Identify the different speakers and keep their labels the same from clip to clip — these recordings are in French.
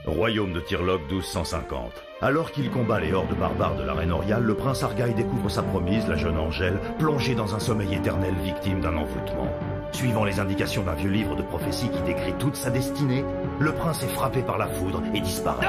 Speaker 1: Royaume de Tirlock 1250. Alors qu'il combat les hordes barbares de la reine Oriale, le prince Argaï découvre sa promise, la jeune Angèle, plongée dans un sommeil éternel victime d'un envoûtement. Suivant les indications d'un vieux livre de prophétie qui décrit toute sa destinée, le prince est frappé par la foudre et disparaît.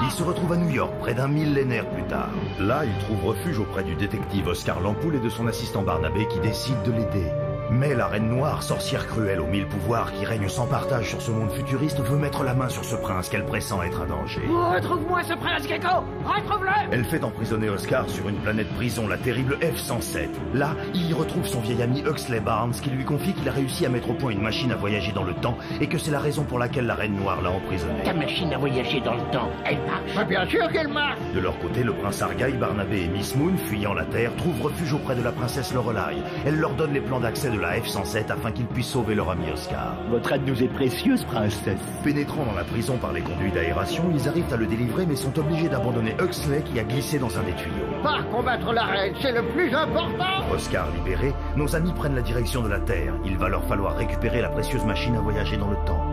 Speaker 1: Il se retrouve à New York, près d'un millénaire plus tard. Là, il trouve refuge auprès du détective Oscar Lampoule et de son assistant Barnabé qui décident de l'aider. Mais la Reine Noire, sorcière cruelle aux 1000 pouvoirs qui règne sans partage sur ce monde futuriste, veut mettre la main sur ce prince qu'elle pressent être un danger.
Speaker 2: Retrouve-moi ce prince Gecko! Retrouve-le!
Speaker 1: Elle fait emprisonner Oscar sur une planète prison, la terrible F-107. Là, il y retrouve son vieil ami Huxley Barnes qui lui confie qu'il a réussi à mettre au point une machine à voyager dans le temps et que c'est la raison pour laquelle la Reine Noire l'a emprisonné.
Speaker 2: Ta machine à voyager dans le temps, elle marche? Mais bien sûr qu'elle marche!
Speaker 1: De leur côté, le prince Argaï, Barnabé et Miss Moon, fuyant la Terre, trouvent refuge auprès de la princesse Lorelai. Elle leur donne les plans d'accès de la F-107 afin qu'ils puissent sauver leur ami Oscar.
Speaker 3: Votre aide nous est précieuse, princesse.
Speaker 1: Pénétrant dans la prison par les conduits d'aération, ils arrivent à le délivrer mais sont obligés d'abandonner Huxley qui a glissé dans un des tuyaux.
Speaker 2: Pas combattre la reine, c'est le plus important!
Speaker 1: Oscar libéré, nos amis prennent la direction de la Terre. Il va leur falloir récupérer la précieuse machine à voyager dans le temps.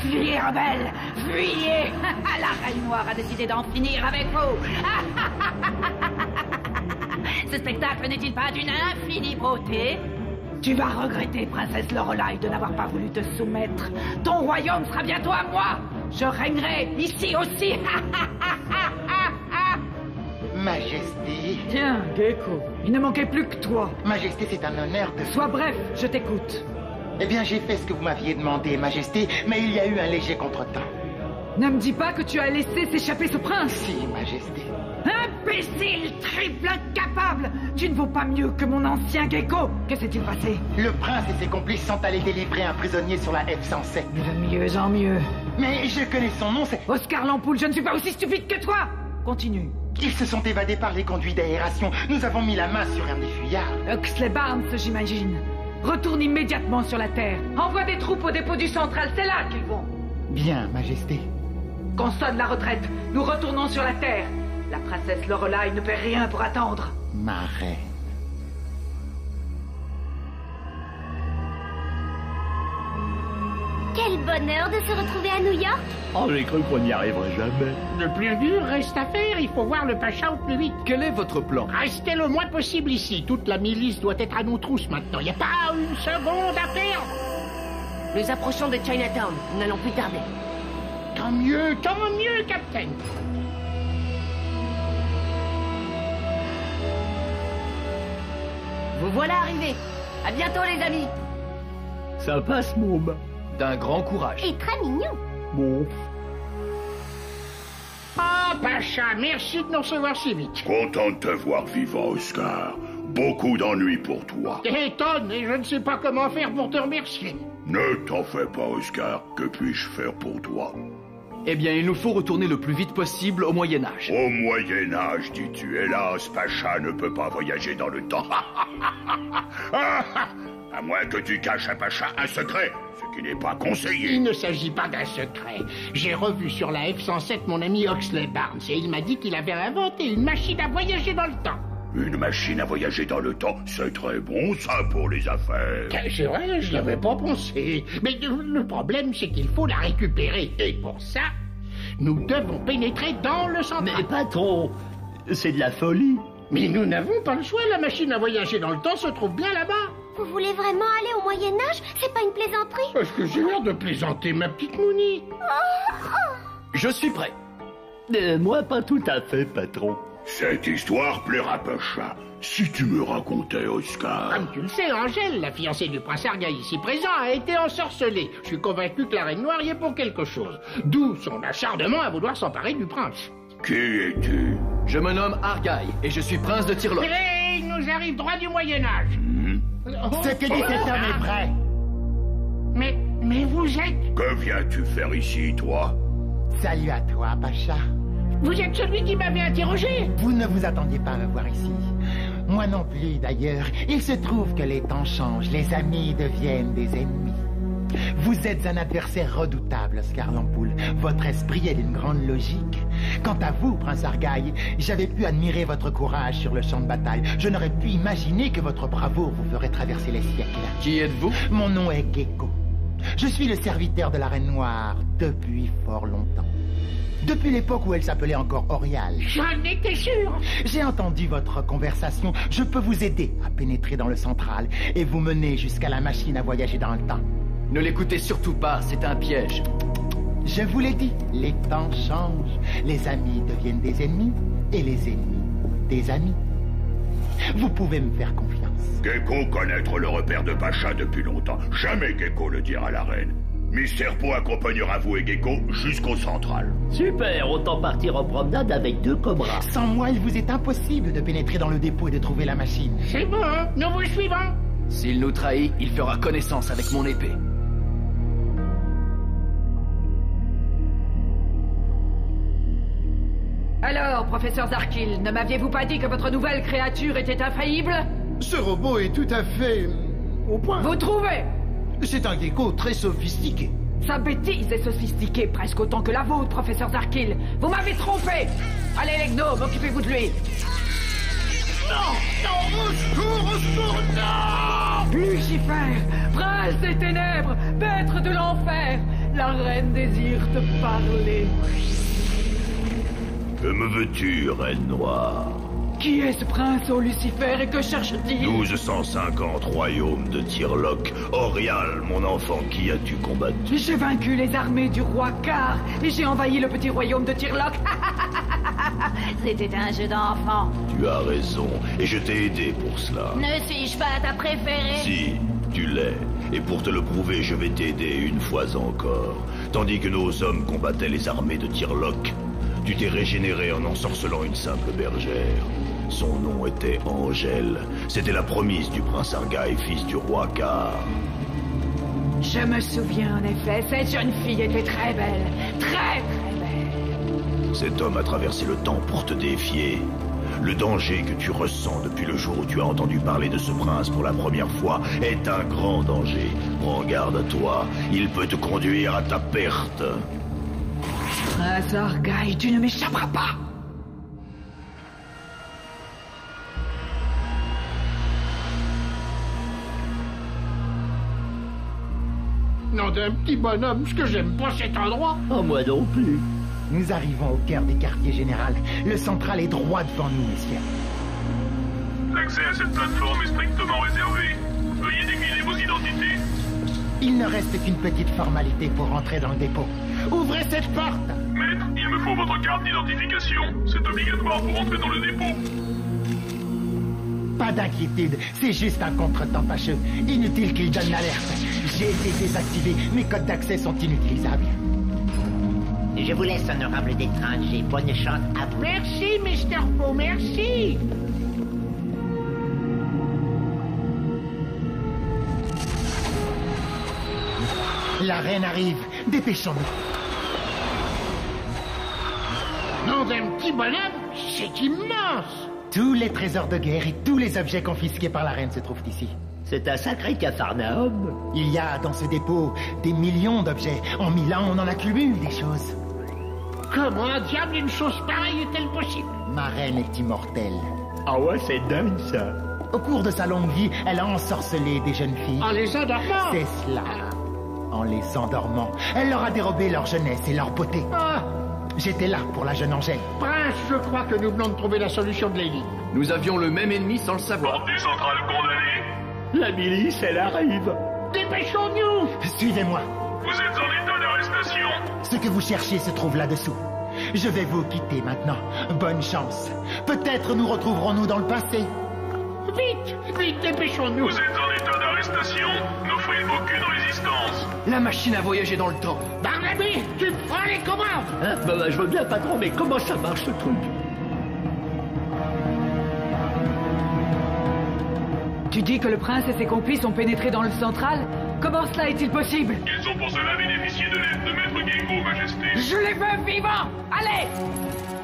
Speaker 4: Fuyez, rebelles! Fuyez! La Reine Noire a décidé d'en finir avec vous! Ce spectacle n'est-il pas d'une infinie beauté? Tu vas regretter, princesse Lorelai, de n'avoir pas voulu te soumettre. Ton royaume sera bientôt à moi! Je régnerai ici aussi!
Speaker 5: Majesté.
Speaker 4: Tiens, Gecko, il ne manquait plus que toi.
Speaker 5: Majesté, c'est un honneur de...
Speaker 4: Sois bref, je t'écoute.
Speaker 5: Eh bien, j'ai fait ce que vous m'aviez demandé, Majesté, mais il y a eu un léger contretemps.
Speaker 4: Ne me dis pas que tu as laissé s'échapper ce prince.
Speaker 5: Si, Majesté.
Speaker 4: Imbécile, triple incapable! Tu ne vaux pas mieux que mon ancien Gecko. Que s'est-il passé?
Speaker 5: Le prince et ses complices sont allés délivrer un prisonnier sur la F-107.
Speaker 4: De mieux en mieux.
Speaker 5: Mais je connais son nom, c'est...
Speaker 4: Oscar Lampoule, je ne suis pas aussi stupide que toi! Continue.
Speaker 5: Ils se sont évadés par les conduits d'aération. Nous avons mis la main sur un des fuyards.
Speaker 4: Huxley Barnes, j'imagine. Retourne immédiatement sur la Terre. Envoie des troupes au dépôt du central, c'est là qu'ils vont.
Speaker 5: Bien, Majesté.
Speaker 4: Qu'on sonne la retraite. Nous retournons sur la Terre. La princesse Lorelai ne perd rien pour attendre.
Speaker 5: Ma reine.
Speaker 6: Quel bonheur de se retrouver à New York!
Speaker 3: Oh, j'ai cru qu'on n'y arriverait jamais.
Speaker 2: Le plus dur reste à faire, il faut voir le pacha au plus vite.
Speaker 7: Quel est votre plan?
Speaker 2: Restez le moins possible ici, toute la milice doit être à nos trousses maintenant, il n'y a pas une seconde à perdre.
Speaker 8: Nous approchons de Chinatown, nous n'allons plus tarder.
Speaker 2: Tant mieux, Captain.
Speaker 8: Vous voilà arrivés. À bientôt les amis.
Speaker 3: Ça passe, môme.
Speaker 7: D'un grand courage.
Speaker 6: Et très mignon!
Speaker 3: Bon.
Speaker 2: Ah, pacha, merci de nous recevoir si vite.
Speaker 9: Content de te voir vivant, Oscar. Beaucoup d'ennuis pour toi.
Speaker 2: T'étonnes, et je ne sais pas comment faire pour te remercier.
Speaker 9: Ne t'en fais pas, Oscar. Que puis-je faire pour toi?
Speaker 7: Eh bien, il nous faut retourner le plus vite possible au Moyen-Âge.
Speaker 9: Au Moyen-Âge, dis-tu. Hélas, Pacha ne peut pas voyager dans le temps. À moins que tu caches à Pacha un secret, ce qui n'est pas conseillé.
Speaker 2: Il ne s'agit pas d'un secret. J'ai revu sur la F-107 mon ami Huxley Barnes et il m'a dit qu'il avait inventé une machine à voyager dans le temps.
Speaker 9: Une machine à voyager dans le temps, c'est très bon ça pour les affaires.
Speaker 2: C'est vrai, je l'avais pas pensé. Mais le problème, c'est qu'il faut la récupérer. Et pour ça, nous devons pénétrer dans le central.
Speaker 3: Mais patron, c'est de la folie.
Speaker 2: Mais nous n'avons pas le choix, la machine à voyager dans le temps se trouve bien là-bas.
Speaker 6: Vous voulez vraiment aller au Moyen-Âge? C'est pas une plaisanterie?
Speaker 2: Est-ce que j'ai l'air de plaisanter, ma petite Mouni?
Speaker 7: Je suis prêt.
Speaker 3: Moi, pas tout à fait, patron.
Speaker 9: Cette histoire plaira Pacha. Si tu me racontais, Oscar...
Speaker 2: Comme tu le sais, Angèle, la fiancée du prince Argaï ici présent, a été ensorcelée. Je suis convaincu que la Reine Noire y est pour quelque chose. D'où son acharnement à vouloir s'emparer du prince.
Speaker 9: Qui es-tu?
Speaker 7: Je me nomme Argaï et je suis prince de Tirlock.
Speaker 2: Et il nous arrive droit du Moyen-Âge.
Speaker 5: Ce que dit cet homme est vrai.
Speaker 2: Mais vous êtes...
Speaker 9: Que viens-tu faire ici, toi?
Speaker 5: Salut à toi, Pacha.
Speaker 2: Vous êtes celui qui m'avait interrogé.
Speaker 5: Vous ne vous attendiez pas à me voir ici. Moi non plus, d'ailleurs. Il se trouve que les temps changent, les amis deviennent des ennemis. Vous êtes un adversaire redoutable, Oscar Lampoule. Votre esprit est d'une grande logique. Quant à vous, Prince Argaï, j'avais pu admirer votre courage sur le champ de bataille. Je n'aurais pu imaginer que votre bravoure vous ferait traverser les siècles.
Speaker 7: Qui êtes-vous?
Speaker 5: Mon nom est Gecko. Je suis le serviteur de la Reine Noire depuis fort longtemps. Depuis l'époque où elle s'appelait encore Orial.
Speaker 2: J'en étais sûr.
Speaker 5: J'ai entendu votre conversation. Je peux vous aider à pénétrer dans le central et vous mener jusqu'à la machine à voyager dans le temps.
Speaker 7: Ne l'écoutez surtout pas, c'est un piège.
Speaker 5: Je vous l'ai dit, les temps changent. Les amis deviennent des ennemis et les ennemis des amis. Vous pouvez me faire confiance.
Speaker 9: Gecko connaître le repère de Pacha depuis longtemps. Jamais Gecko le dira à la reine. Miss Serpo accompagnera vous et Gecko jusqu'au central.
Speaker 3: Super, autant partir en promenade avec 2 cobras.
Speaker 5: Sans moi, il vous est impossible de pénétrer dans le dépôt et de trouver la machine.
Speaker 2: C'est bon, nous vous suivons.
Speaker 7: S'il nous trahit, il fera connaissance avec mon épée.
Speaker 4: Alors, professeur Zarkil, ne m'aviez-vous pas dit que votre nouvelle créature était infaillible?
Speaker 10: Ce robot est tout à fait... au point.
Speaker 4: Vous trouvez?
Speaker 10: C'est un gecko très sophistiqué.
Speaker 4: Sa bêtise est sophistiquée presque autant que la vôtre, professeur Zarkil. Vous m'avez trompé. Allez les gnomes, occupez-vous de lui.
Speaker 10: Non, non, au secours, non!
Speaker 4: Lucifer, prince des ténèbres, maître de l'enfer, la reine désire te parler.
Speaker 1: Que me veux-tu, Reine Noire?
Speaker 4: Qui est ce prince, ô Lucifer, et que cherche-t-il?
Speaker 1: 1250 royaumes de Tirloc. Orial, mon enfant, qui as-tu combattu?
Speaker 4: J'ai vaincu les armées du roi Car, et j'ai envahi le petit royaume de Tirloc. C'était un jeu d'enfant.
Speaker 1: Tu as raison, et je t'ai aidé pour cela.
Speaker 6: Ne suis-je pas ta préférée?
Speaker 1: Si, tu l'es. Et pour te le prouver, je vais t'aider une fois encore. Tandis que nos hommes combattaient les armées de Tirloc, tu t'es régénéré en ensorcelant une simple bergère. Son nom était Angèle. C'était la promise du prince Argaï, fils du roi Car.
Speaker 4: Je me souviens en effet, cette jeune fille était très belle. Très, très belle.
Speaker 1: Cet homme a traversé le temps pour te défier. Le danger que tu ressens depuis le jour où tu as entendu parler de ce prince pour la première fois est un grand danger. Prends garde à toi, il peut te conduire à ta perte.
Speaker 4: Prince Argaï, tu ne m'échapperas pas.
Speaker 2: Nom d'un petit bonhomme, ce que j'aime pas cet endroit.
Speaker 3: Oh, moi non plus.
Speaker 5: Nous arrivons au cœur des quartiers général. Le central est droit devant nous, messieurs.
Speaker 9: L'accès à cette plateforme est strictement réservé. Veuillez décliner vos identités.
Speaker 5: Il ne reste qu'une petite formalité pour rentrer dans le dépôt. Ouvrez cette porte!
Speaker 9: Maître, il me faut votre carte d'identification. C'est obligatoire pour entrer dans le dépôt.
Speaker 5: Pas d'inquiétude, c'est juste un contretemps fâcheux. Inutile qu'il donne l'alerte. J'ai été désactivé, mes codes d'accès sont inutilisables.
Speaker 11: Je vous laisse, honorable étranger. Bonne chance à vous.
Speaker 2: Merci, Mr. Poe, merci.
Speaker 5: La reine arrive, dépêchons-nous.
Speaker 2: Nom d'un petit bonhomme, c'est immense.
Speaker 5: Tous les trésors de guerre et tous les objets confisqués par la reine se trouvent ici.
Speaker 3: C'est un sacré capharnaüm.
Speaker 5: Il y a dans ce dépôt des millions d'objets. En 1000 ans, on en accumule des choses.
Speaker 2: Comment diable une chose pareille est-elle possible?
Speaker 5: Ma reine est immortelle.
Speaker 3: Ah ouais, c'est dingue ça.
Speaker 5: Au cours de sa longue vie, elle a ensorcelé des jeunes filles.
Speaker 2: En les endormant?
Speaker 5: C'est cela. En les endormant. Elle leur a dérobé leur jeunesse et leur beauté.
Speaker 2: Ah!
Speaker 5: J'étais là pour la jeune Angèle.
Speaker 2: Prince, je crois que nous venons de trouver la solution de l'énigme.
Speaker 7: Nous avions le même ennemi sans le savoir.
Speaker 9: Porte du central condamné.
Speaker 3: La milice, elle arrive.
Speaker 2: Dépêchons-nous!
Speaker 5: Suivez-moi.
Speaker 9: Vous êtes en état d'arrestation.
Speaker 5: Ce que vous cherchez se trouve là-dessous. Je vais vous quitter maintenant. Bonne chance. Peut-être nous retrouverons-nous dans le passé.
Speaker 2: Vite, vite, dépêchons-nous.
Speaker 9: Vous êtes en état d'arrestation. N'offrez aucune résistance.
Speaker 7: La machine a voyagé dans le temps.
Speaker 2: Barnaby, tu prends les commandes.
Speaker 3: Hein? Bah, je veux bien, patron, mais comment ça marche ce truc?
Speaker 4: Tu dis que le prince et ses complices ont pénétré dans le central? Comment cela est-il possible?
Speaker 9: Ils ont pour cela bénéficié de l'aide de Maître Gecko, Majesté.
Speaker 4: Je les veux vivants! Allez!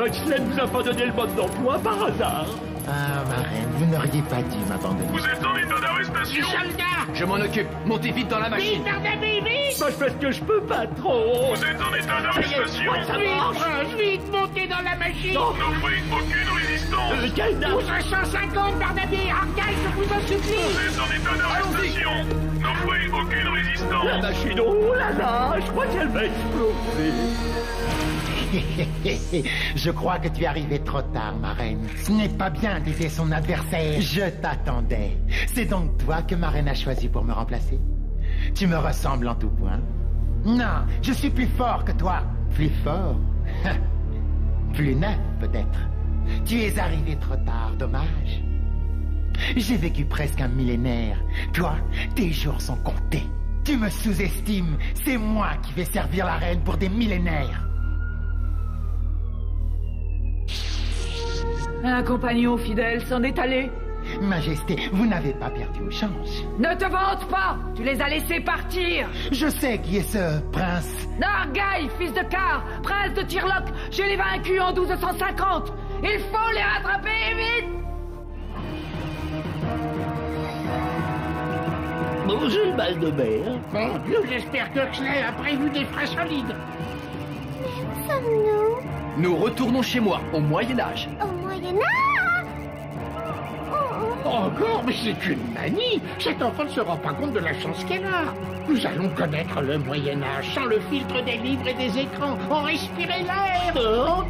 Speaker 3: Huxley ne nous a pas donné le mode d'emploi par hasard.
Speaker 5: Ah, ma reine, vous n'auriez pas dû m'abandonner.
Speaker 9: Vous êtes en état d'arrestation.
Speaker 2: Soldats!
Speaker 7: Je m'en occupe. Montez vite dans la machine.
Speaker 2: Vite, Barnaby, vite!
Speaker 3: Moi, je fais ce que je peux, patron.
Speaker 9: Vous êtes en état d'arrestation.
Speaker 2: Vite, Prince, vite, montez dans la machine!
Speaker 9: N'offrez aucune résistance.
Speaker 2: Pousse 150, Barnaby! Argyle, je vous en supplie!
Speaker 9: Vous êtes en état d'arrestation. N'offrez aucune résistance.
Speaker 3: La machine, oh là là, je crois qu'elle va exploser.
Speaker 5: Je crois que tu es arrivé trop tard, ma reine. Ce n'est pas bien d'aider son adversaire. Je t'attendais. C'est donc toi que ma reine a choisi pour me remplacer? Tu me ressembles en tout point. Non, je suis plus fort que toi. Plus fort? Plus neuf, peut-être. Tu es arrivé trop tard, dommage. J'ai vécu presque un millénaire. Toi, tes jours sont comptés. Tu me sous-estimes. C'est moi qui vais servir la reine pour des millénaires.
Speaker 4: Un compagnon fidèle s'en est allé.
Speaker 5: Majesté, vous n'avez pas perdu au change.
Speaker 4: Ne te vante pas! Tu les as laissés partir!
Speaker 5: Je sais qui est ce prince.
Speaker 4: Nargaï, fils de Car, prince de Tirloc, je l'ai vaincu en 1250! Il faut les rattraper vite!
Speaker 3: Bon, j'ai le mal de mer.
Speaker 2: Mon Dieu, j'espère que Xley a prévu des frais solides.
Speaker 6: Où sommes-nous?
Speaker 7: Nous retournons chez moi, au Moyen-Âge.
Speaker 6: Au Moyen-Âge?
Speaker 2: Encore, mais c'est une manie. Cet enfant ne se rend pas compte de la chance qu'elle a. Nous allons connaître le Moyen-Âge sans le filtre des livres et des écrans. On respirait l'air. Oh.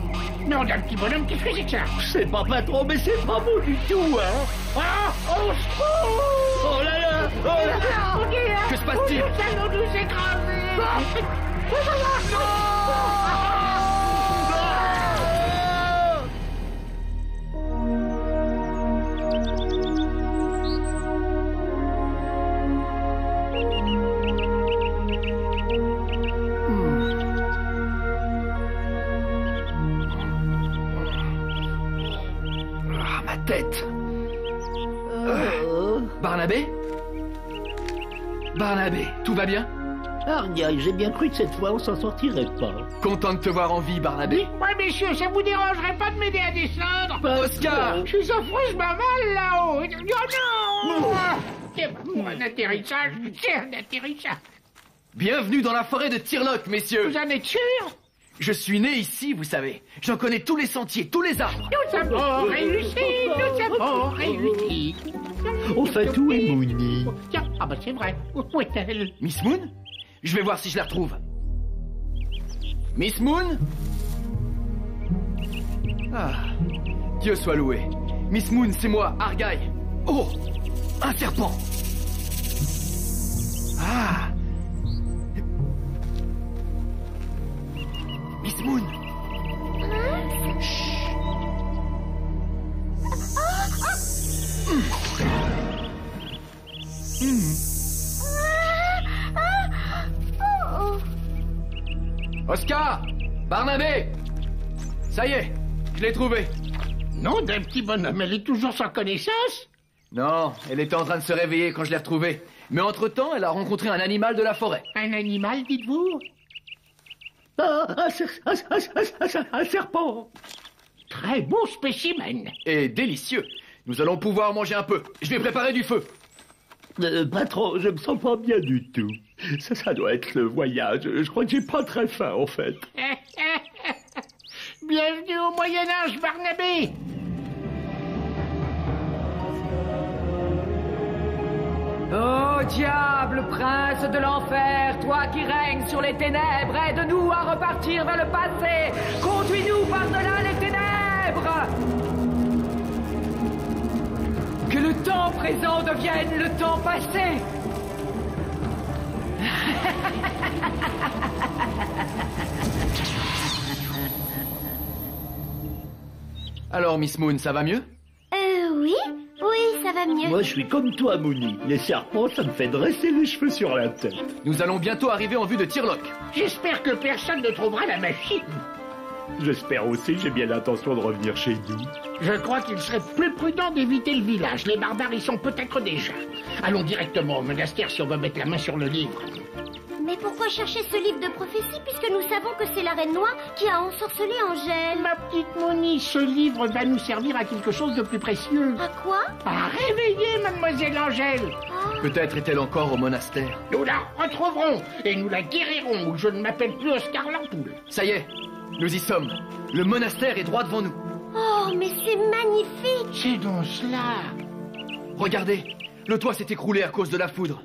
Speaker 2: Non, d'un petit bonhomme, qu'est-ce que c'est que ça?
Speaker 3: C'est pas patron, mais c'est pas beau du tout, hein.
Speaker 2: Ah, au secours!
Speaker 3: Oh là là! Oh là là!
Speaker 7: Que se passe-t-il?
Speaker 2: Nous allons nous écraser.
Speaker 7: Tête. Barnabé? Barnabé, tout va bien?
Speaker 3: Argyle, j'ai bien cru que cette fois on s'en sortirait pas.
Speaker 7: Content de te voir en vie, Barnabé?
Speaker 2: Ouais, messieurs, ça vous dérangerait pas de m'aider à descendre?
Speaker 7: Oscar!
Speaker 2: Je suis affreusement mal là-haut. Oh non! C'est pas un atterrissage, c'est un atterrissage.
Speaker 7: Bienvenue dans la forêt de Tirloc, messieurs!
Speaker 2: Vous en êtes sûr?
Speaker 7: Je suis né ici, vous savez. J'en connais tous les sentiers, tous les arbres.
Speaker 2: Nous avons réussi, nous avons réussi.
Speaker 3: Au fait, où est Moony?
Speaker 2: Tiens, ah bah c'est vrai. Où est-elle?
Speaker 7: Miss Moon? Je vais voir si je la retrouve. Miss Moon? Ah, Dieu soit loué. Miss Moon, c'est moi, Argyle. Oh, un serpent. Ah. Miss Moon. Chut. Oscar! Barnabé! Ça y est, je l'ai trouvé.
Speaker 2: Non, d'un petit bonhomme, elle est toujours sans connaissance?
Speaker 7: Non, elle était en train de se réveiller quand je l'ai retrouvée. Mais entre-temps, elle a rencontré un animal de la forêt.
Speaker 2: Un animal, dites-vous?
Speaker 3: Un serpent.
Speaker 2: Très beau spécimen.
Speaker 7: Et délicieux. Nous allons pouvoir manger un peu. Je vais préparer du feu.
Speaker 3: Patron, je me sens pas bien du tout. Ça doit être le voyage. Je crois que j'ai pas très faim, en fait.
Speaker 2: Bienvenue au Moyen-Âge, Barnabé.
Speaker 4: Ô diable, prince de l'enfer, toi qui règnes sur les ténèbres, aide-nous à repartir vers le passé. Conduis-nous par-delà les ténèbres. Que le temps présent devienne le temps passé.
Speaker 7: Alors, Miss Moon, ça va mieux?
Speaker 6: Oui, ça va mieux.
Speaker 3: Moi, je suis comme toi, Moony. Les serpents, ça me fait dresser les cheveux sur la tête.
Speaker 7: Nous allons bientôt arriver en vue de Tirloc.
Speaker 2: J'espère que personne ne trouvera la machine.
Speaker 3: J'espère aussi, j'ai bien l'intention de revenir chez nous.
Speaker 2: Je crois qu'il serait plus prudent d'éviter le village. Les barbares y sont peut-être déjà. Allons directement au monastère si on veut mettre la main sur le livre.
Speaker 6: Mais pourquoi chercher ce livre de prophétie puisque nous savons que c'est la Reine Noire qui a ensorcelé Angèle?
Speaker 2: Ma petite Moni, ce livre va nous servir à quelque chose de plus précieux.
Speaker 6: À quoi?
Speaker 2: À réveiller Mademoiselle Angèle.
Speaker 7: Peut-être est-elle encore au monastère.
Speaker 2: Nous la retrouverons et nous la guérirons ou je ne m'appelle plus Oscar l'Ampoule.
Speaker 7: Ça y est, nous y sommes. Le monastère est droit devant nous.
Speaker 6: Oh, mais c'est magnifique!
Speaker 2: C'est donc cela.
Speaker 7: Regardez, le toit s'est écroulé à cause de la foudre.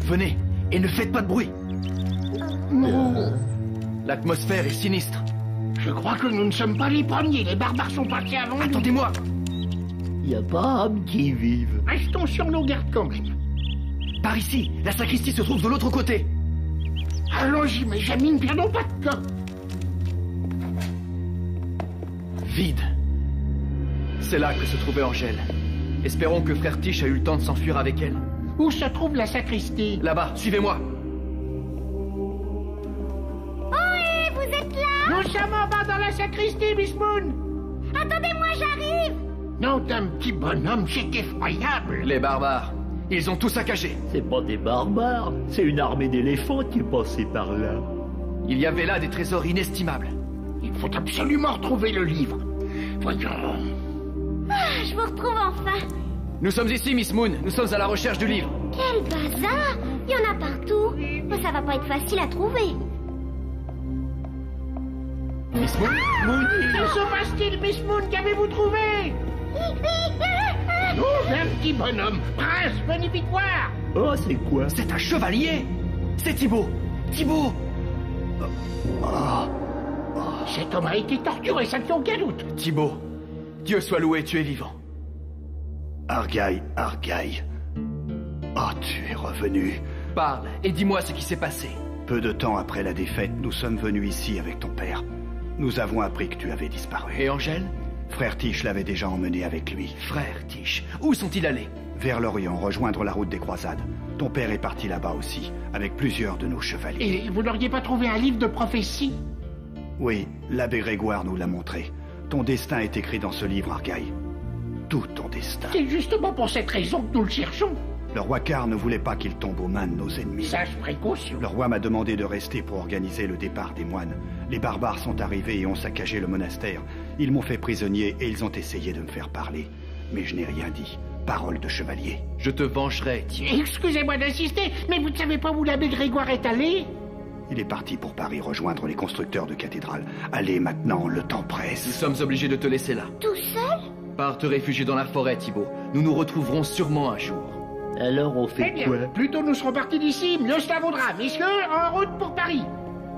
Speaker 7: Venez, et ne faites pas de bruit.
Speaker 2: Non.
Speaker 7: L'atmosphère est sinistre.
Speaker 2: Je crois que nous ne sommes pas les premiers. Les barbares sont partis avant nous.
Speaker 7: Attendez-moi.
Speaker 3: Il n'y a pas âme qui vive.
Speaker 2: Restons sur nos gardes quand même.
Speaker 7: Par ici, la sacristie se trouve de l'autre côté.
Speaker 2: Allons-y, mes amis, ne perdons pas de temps.
Speaker 7: Vide. C'est là que se trouvait Angèle. Espérons que frère Tiche a eu le temps de s'enfuir avec elle.
Speaker 2: Où se trouve la sacristie?
Speaker 7: Là-bas, suivez-moi.
Speaker 6: Ohé, vous êtes là?
Speaker 2: Nous sommes en bas dans la sacristie, Miss Moon.
Speaker 6: Attendez-moi, j'arrive!
Speaker 2: Non, d'un petit bonhomme, c'est effroyable.
Speaker 7: Les barbares, ils ont tout saccagé.
Speaker 3: C'est pas des barbares, c'est une armée d'éléphants qui est passée par là.
Speaker 7: Il y avait là des trésors inestimables.
Speaker 2: Il faut absolument retrouver le livre. Voyons.
Speaker 6: Ah, je vous retrouve enfin.
Speaker 7: Nous sommes ici, Miss Moon. Nous sommes à la recherche du livre.
Speaker 6: Quel bazar! Il y en a partout. Mais ça va pas être facile à trouver.
Speaker 7: Miss Moon?
Speaker 2: Que se passe-t-il, Miss Moon? Qu'avez-vous trouvé? Oh, un petit bonhomme. Prince, venez vite voir.
Speaker 3: Oh, c'est quoi?
Speaker 7: C'est un chevalier. C'est Thibaut. Thibaut.
Speaker 2: Cet homme a été torturé, ça ne fait aucun doute.
Speaker 7: Thibaut, Dieu soit loué, tu es vivant.
Speaker 1: Argaï. Oh, tu es revenu.
Speaker 7: Parle et dis-moi ce qui s'est passé.
Speaker 1: Peu de temps après la défaite, nous sommes venus ici avec ton père. Nous avons appris que tu avais disparu.
Speaker 7: Et Angèle?
Speaker 1: Frère Tiche l'avait déjà emmené avec lui.
Speaker 7: Frère Tiche, où sont-ils allés?
Speaker 1: Vers l'Orient, rejoindre la route des croisades. Ton père est parti là-bas aussi, avec plusieurs de nos chevaliers.
Speaker 2: Et vous n'auriez pas trouvé un livre de prophétie?
Speaker 1: Oui, l'abbé Grégoire nous l'a montré. Ton destin est écrit dans ce livre, Argaï. Tout ton destin.
Speaker 2: C'est justement pour cette raison que nous le cherchons.
Speaker 1: Le roi Car ne voulait pas qu'il tombe aux mains de nos ennemis.
Speaker 2: Sage précaution.
Speaker 1: Le roi m'a demandé de rester pour organiser le départ des moines. Les barbares sont arrivés et ont saccagé le monastère. Ils m'ont fait prisonnier et ils ont essayé de me faire parler. Mais je n'ai rien dit. Parole de chevalier.
Speaker 7: Je te vengerai, Thibaut.
Speaker 2: Excusez-moi d'insister, mais vous ne savez pas où l'abbé Grégoire est allé?
Speaker 1: Il est parti pour Paris rejoindre les constructeurs de cathédrales. Allez maintenant, le temps presse.
Speaker 7: Nous sommes obligés de te laisser là.
Speaker 6: Tout seul?
Speaker 7: Pars te réfugier dans la forêt, Thibaut. Nous nous retrouverons sûrement un jour.
Speaker 3: Alors on fait
Speaker 2: Eh
Speaker 3: quoi?
Speaker 2: bien, plus tôt nous serons partis d'ici, mieux cela vaudra. Messieurs, en route pour Paris.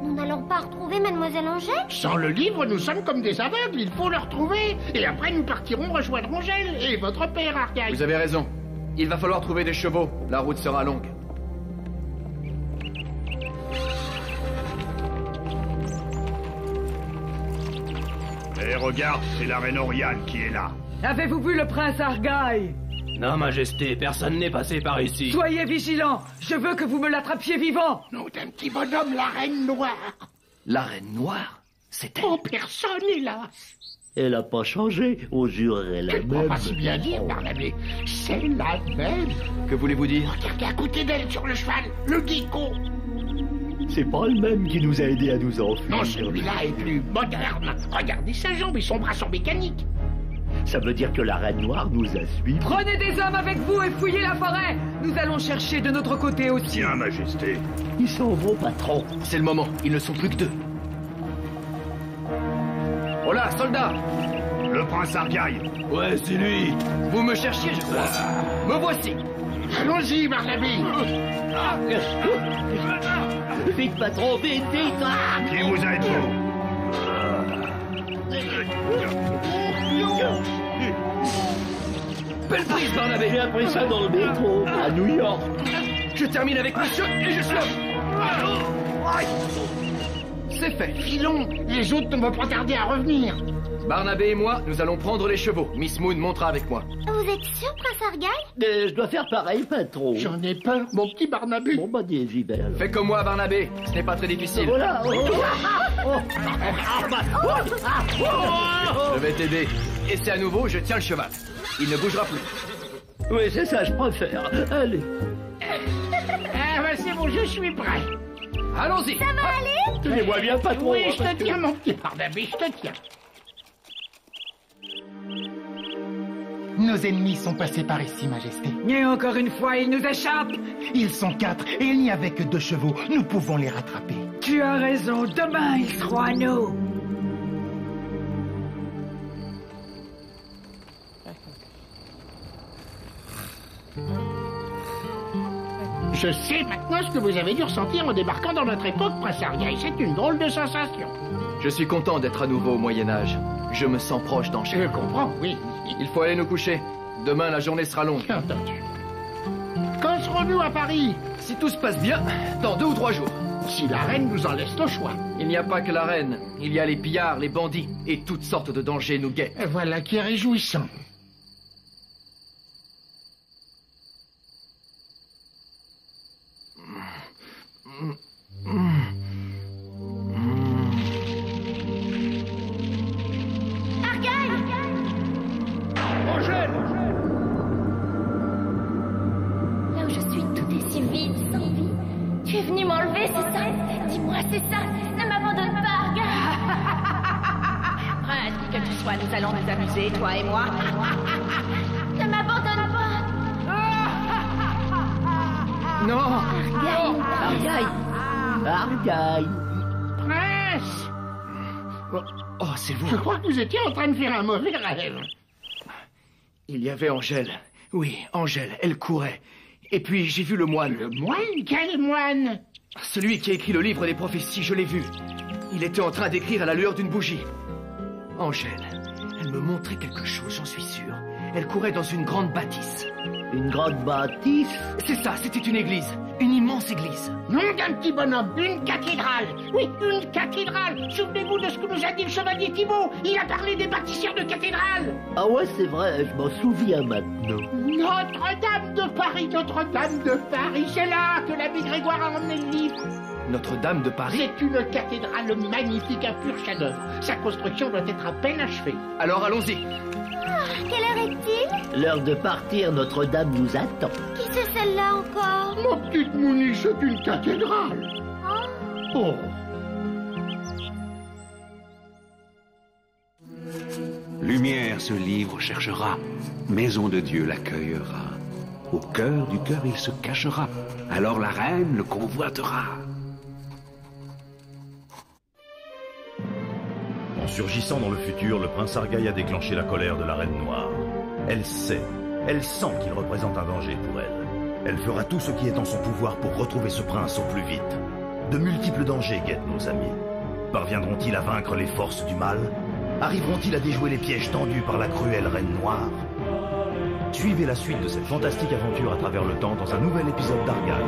Speaker 6: Nous n'allons pas retrouver Mademoiselle Angèle?
Speaker 2: Sans le livre, nous sommes comme des aveugles, il faut le retrouver. Et après, nous partirons rejoindre Angèle et votre père, Argaï.
Speaker 7: Vous avez raison. Il va falloir trouver des chevaux. La route sera longue.
Speaker 9: Eh, regarde, c'est la reine Oriane qui est là.
Speaker 4: Avez-vous vu le prince Argaï?
Speaker 12: Non, Majesté, personne n'est passé par ici.
Speaker 4: Soyez vigilants. Je veux que vous me l'attrapiez vivant.
Speaker 2: Non, d'un petit bonhomme, la reine noire.
Speaker 7: La reine noire? C'est elle?
Speaker 2: Oh, personne, hélas.
Speaker 3: Elle a pas changé, on jurerait la
Speaker 2: Je ne peux pas
Speaker 3: même.
Speaker 2: si bien dire, Barnabé. C'est la même.
Speaker 7: Que voulez-vous dire?
Speaker 2: Regardez à côté d'elle sur le cheval, le gecko.
Speaker 3: C'est pas le même qui nous a aidés à nous enfuir.
Speaker 2: Non, celui-là est plus moderne. Regardez sa jambe et son bras sont mécaniques.
Speaker 3: Ça veut dire que la Reine Noire nous a suivis.
Speaker 4: Prenez des hommes avec vous et fouillez la forêt. Nous allons chercher de notre côté aussi.
Speaker 9: Tiens, Majesté.
Speaker 3: Ils s'en vont, patron.
Speaker 7: C'est le moment. Ils ne sont plus que deux. Oh là, soldats!
Speaker 9: Le prince Argaï.
Speaker 12: Ouais, c'est lui.
Speaker 7: Vous me cherchiez, je crois. Me voici.
Speaker 2: Allons-y, Barnabé.
Speaker 3: Vite, patron, vite, vite.
Speaker 9: Qui vous êtes-vous?
Speaker 7: Belle prise, Barnabé.
Speaker 3: J'ai appris ça dans le métro, à New York.
Speaker 7: Je termine avec monsieur et je suis C'est fait.
Speaker 2: Filons, les autres ne vont pas tarder à revenir.
Speaker 7: Barnabé et moi, nous allons prendre les chevaux. Miss Moon montera avec moi.
Speaker 6: Vous êtes sûr, prince Argaï?
Speaker 3: Mais je dois faire pareil, patron.
Speaker 2: J'en ai peur, mon petit Barnabé.
Speaker 3: Bon, bah, j'y vais alors.
Speaker 7: Fais comme moi, Barnabé. Ce n'est pas très difficile.
Speaker 3: Voilà.
Speaker 7: Je vais t'aider. Et c'est à nouveau, je tiens le cheval. Il ne bougera plus.
Speaker 3: Oui, c'est ça, je préfère. Allez.
Speaker 2: Ah, bah c'est bon, je suis prêt.
Speaker 7: Allons-y.
Speaker 6: Ça va aller?
Speaker 3: Tenez-moi bien, patron.
Speaker 2: Oui, je te tiens, mon petit Barnaby, je te tiens.
Speaker 5: Nos ennemis sont passés par ici, Majesté.
Speaker 4: Et encore une fois, ils nous échappent.
Speaker 5: Ils sont 4 et il n'y avait que 2 chevaux. Nous pouvons les rattraper.
Speaker 4: Tu as raison, demain ils seront à nous.
Speaker 2: Je sais maintenant ce que vous avez dû ressentir en débarquant dans notre époque, Prince Argaï. C'est une drôle de sensation.
Speaker 7: Je suis content d'être à nouveau au Moyen-Âge. Je me sens proche d'Angers.
Speaker 2: Je comprends, oui.
Speaker 7: Il faut aller nous coucher. Demain, la journée sera longue.
Speaker 2: Entendu. Quand serons-nous à Paris?
Speaker 7: Si tout se passe bien, dans 2 ou 3 jours.
Speaker 2: Si la reine nous en laisse le choix.
Speaker 7: Il n'y a pas que la reine. Il y a les pillards, les bandits, et toutes sortes de dangers nous guettent.
Speaker 2: Voilà qui est réjouissant.
Speaker 6: Là où je suis, tout est si vide, sans vie. Tu es venu m'enlever, c'est ça? Dis-moi, c'est ça? Ne m'abandonne pas, Argaï.
Speaker 4: Prince, qui que tu sois, nous allons nous amuser, toi et moi.
Speaker 6: Ne m'abandonne pas.
Speaker 7: Non!
Speaker 6: Argaï.
Speaker 3: Argaï.
Speaker 2: Prince!
Speaker 7: Oh, c'est vous.
Speaker 2: Je crois que vous étiez en train de faire un mauvais rêve.
Speaker 7: Il y avait Angèle. Oui, Angèle, elle courait. Et puis j'ai vu le moine.
Speaker 2: Le moine? Quel moine?
Speaker 7: Celui qui a écrit le livre des prophéties, je l'ai vu. Il était en train d'écrire à la lueur d'une bougie. Angèle, elle me montrait quelque chose, j'en suis sûr. Elle courait dans une grande bâtisse.
Speaker 3: Une grande bâtisse?
Speaker 7: C'est ça, c'était une église. Une immense église.
Speaker 2: Non, d'un petit bonhomme, une cathédrale. Oui, une cathédrale. Souvenez-vous de ce que nous a dit le chevalier Thibault. Il a parlé des bâtisseurs de cathédrales.
Speaker 3: Ah ouais, c'est vrai, je m'en souviens maintenant.
Speaker 2: Notre-Dame de Paris, Notre-Dame de Paris. C'est là que l'abbé Grégoire a emmené le livre.
Speaker 7: Notre-Dame de Paris?
Speaker 2: C'est une cathédrale magnifique, un pur chef-d'œuvre. Sa construction doit être à peine achevée.
Speaker 7: Alors allons-y.
Speaker 6: Quelle heure est-il?
Speaker 3: L'heure de partir, Notre-Dame nous attend.
Speaker 6: Qui c'est celle-là encore?
Speaker 2: Ma petite Mouni, c'est une cathédrale. Oh.
Speaker 13: Lumière, ce livre cherchera. Maison de Dieu l'accueillera. Au cœur du cœur, il se cachera. Alors la reine le convoitera.
Speaker 1: En surgissant dans le futur, le prince Argaï a déclenché la colère de la Reine Noire. Elle sait, elle sent qu'il représente un danger pour elle. Elle fera tout ce qui est en son pouvoir pour retrouver ce prince au plus vite. De multiples dangers guettent nos amis. Parviendront-ils à vaincre les forces du mal? Arriveront-ils à déjouer les pièges tendus par la cruelle Reine Noire? Suivez la suite de cette fantastique aventure à travers le temps dans un nouvel épisode d'Argaï.